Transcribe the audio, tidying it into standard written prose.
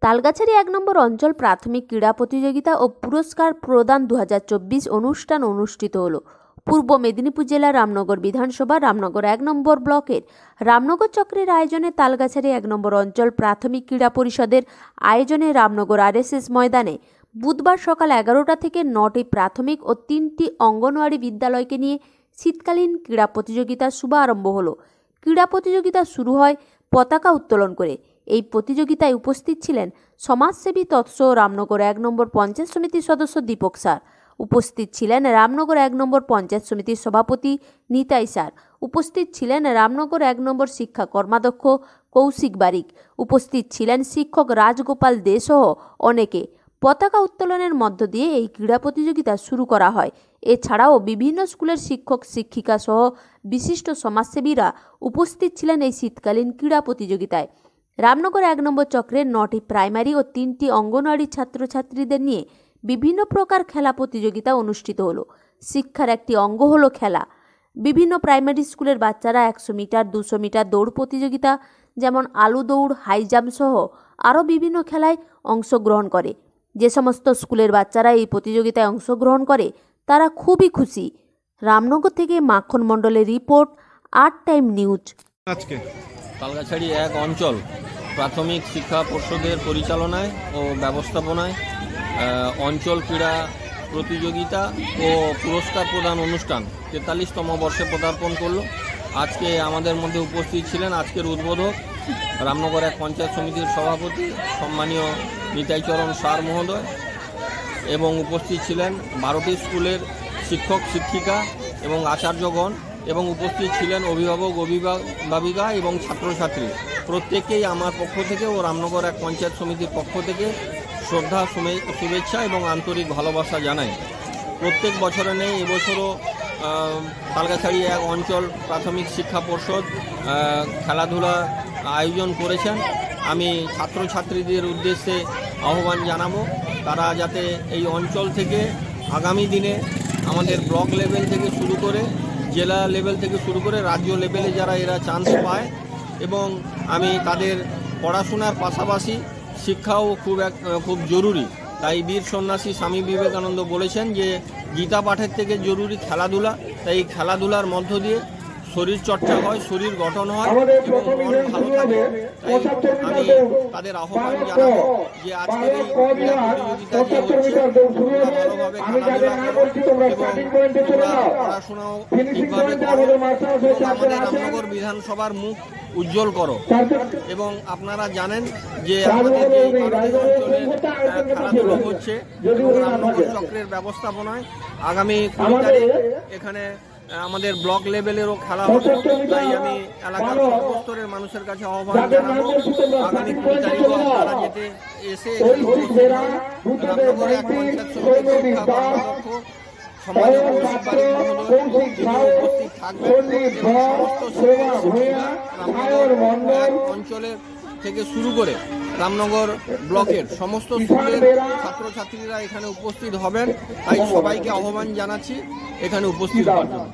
তালগাছাড়ি ১ নম্বর অঞ্চল প্রাথমিক ক্রীড়া প্রতিযোগিতা ও পুরস্কার প্রদান ২০২৪ অনুষ্ঠান অনুষ্ঠিত হলো। পূর্ব মেদিনীপুর জেলার রামনগর বিধানসভা রামনগর ১ নম্বর ব্লকের রামনগর চক্রের আয়োজনে তালগাছাড়ি ১ নম্বর অঞ্চল প্রাথমিক ক্রীড়া পরিষদের আয়োজনে রামনগর RSS ময়দানে বুধবার সকাল ১১টা থেকে ৯টি প্রাথমিক ও ৩টি অঙ্গনওয়াড়ি বিদ্যালয়কে নিয়ে শীতকালীন ক্রীড়া প্রতিযোগিতার শুভারম্ভ হলো। ক্রীড়া প্রতিযোগিতা শুরু হয় পতাকা উত্তোলন করে। এই প্রতিযোগিতায় উপস্থিত ছিলেন সমাজসেবী তৎস রামনগর ১ নম্বর পঞ্চায়েত সমিতির সদস্য দীপক স্যার। উপস্থিত ছিলেন রামনগর ১ নম্বর পঞ্চায়েত সমিতির সভাপতি নিতাই স্যার। উপস্থিত ছিলেন রামনগর ১ নম্বর শিক্ষা কর্মাধ্যক্ষ কৌশিক বারিক। উপস্থিত ছিলেন শিক্ষক রাজগোপাল দে সহ অনেকে। পতাকা উত্তোলনের মধ্য দিয়ে এই ক্রীড়া প্রতিযোগিতা শুরু করা হয়। এছাড়াও বিভিন্ন স্কুলের শিক্ষক শিক্ষিকা সহ বিশিষ্ট সমাজসেবীরা উপস্থিত ছিলেন এই শীতকালীন ক্রীড়া প্রতিযোগিতায়। রামনগর ১ নম্বর চক্রের ৯টি প্রাইমারি ও ৩টি অঙ্গনওয়াড়ি ছাত্রছাত্রীদের নিয়ে বিভিন্ন প্রকার খেলা প্রতিযোগিতা অনুষ্ঠিত হলো। শিক্ষার একটি অঙ্গ হলো খেলা। বিভিন্ন প্রাইমারি স্কুলের বাচ্চারা ১০০ মিটার ২০০ মিটার দৌড় প্রতিযোগিতা যেমন আলু দৌড় হাই জাম্প সহ আরও বিভিন্ন খেলায় অংশগ্রহণ করে। যে সমস্ত স্কুলের বাচ্চারা এই প্রতিযোগিতায় অংশগ্রহণ করে তারা খুবই খুশি। রামনগর থেকে মাখন মণ্ডলের রিপোর্ট, আট টাইম নিউজ। আজকে তালগাছাড়ি ১ অঞ্চল প্রাথমিক শিক্ষা পর্ষদের পরিচালনায় ও ব্যবস্থাপনায় অঞ্চল ক্রীড়া প্রতিযোগিতা ও পুরস্কার প্রদান অনুষ্ঠান ৪৩তম বর্ষে পদার্পণ করল। আজকে আমাদের মধ্যে উপস্থিত ছিলেন আজকের উদ্বোধক রামনগর ১ পঞ্চায়েত সমিতির সভাপতি সম্মানীয় নিতাইচরণ স্যার মহোদয়, এবং উপস্থিত ছিলেন ১২টি স্কুলের শিক্ষক শিক্ষিকা এবং আচার্যগণ, এবং উপস্থিত ছিলেন অভিভাবক অভিভাবিকা এবং ছাত্রছাত্রী। প্রত্যেককেই আমার পক্ষ থেকে ও রামনগর ১ পঞ্চায়েত সমিতির পক্ষ থেকে শ্রদ্ধা শুভেচ্ছা এবং আন্তরিক ভালোবাসা জানাই। প্রত্যেক বছরে নেই, এবছরও তালগাছাড়ি ১ অঞ্চল প্রাথমিক শিক্ষা পর্ষদ খেলাধুলা আয়োজন করেছেন। আমি ছাত্রছাত্রীদের উদ্দেশ্যে আহ্বান জানাবো তারা যাতে এই অঞ্চল থেকে আগামী দিনে আমাদের ব্লক লেভেল থেকে শুরু করে জেলা লেভেল থেকে শুরু করে রাজ্য লেভেলে যারা এরা চান্স পায়, এবং আমি তাদের পড়াশোনার পাশাপাশি শিক্ষাও খুব জরুরি। তাই বীর সন্ন্যাসী স্বামী বিবেকানন্দ বলেছেন যে গীতা পাঠের থেকে জরুরি খেলাধুলা। তাই এই খেলাধুলার মধ্য দিয়ে শরীর চর্চা হয়, শরীর গঠন হয় এবং মন ভালো থাকে। তাই আমি তাদের আহ্বান জানাবো যে আজকের এই ক্রীড়া প্রতিযোগিতা যে হচ্ছে ভালোভাবে খেলাধুলা এবং পড়াশোনাও ঠিকভাবে করো এবং আমাদের রামনগর বিধানসভার মুখ উজ্জ্বল করো। এবং আপনারা জানেন যে আমাদের যে অঞ্চলে খেলাধুলা হচ্ছে এবং রামনগর চক্রের ব্যবস্থাপনায় আগামী ২০ তারিখ এখানে আমাদের ব্লক লেভেলেরও খেলা হবে। তাই আমি এলাকার সর্বস্তরের মানুষের কাছে আহ্বান জানাবো আগামী ২০ তারিখে আপনারা যেতে এসে রামনগর ১ পঞ্চায়েত সমিতির শিক্ষা কর্মাধ্যক্ষ সম্মানীয় কৌশিক বারিক মহোদয় তিনি উপস্থিত থাকবেন এবং সমস্ত শিক্ষক শিক্ষিকা রামনগর ১ অঞ্চলের থেকে শুরু করে রামনগর ব্লকের সমস্ত স্কুলের ছাত্রছাত্রীরা এখানে উপস্থিত হবেন। তাই সবাইকে আহ্বান জানাচ্ছি এখানে উপস্থিত হওয়ার জন্য।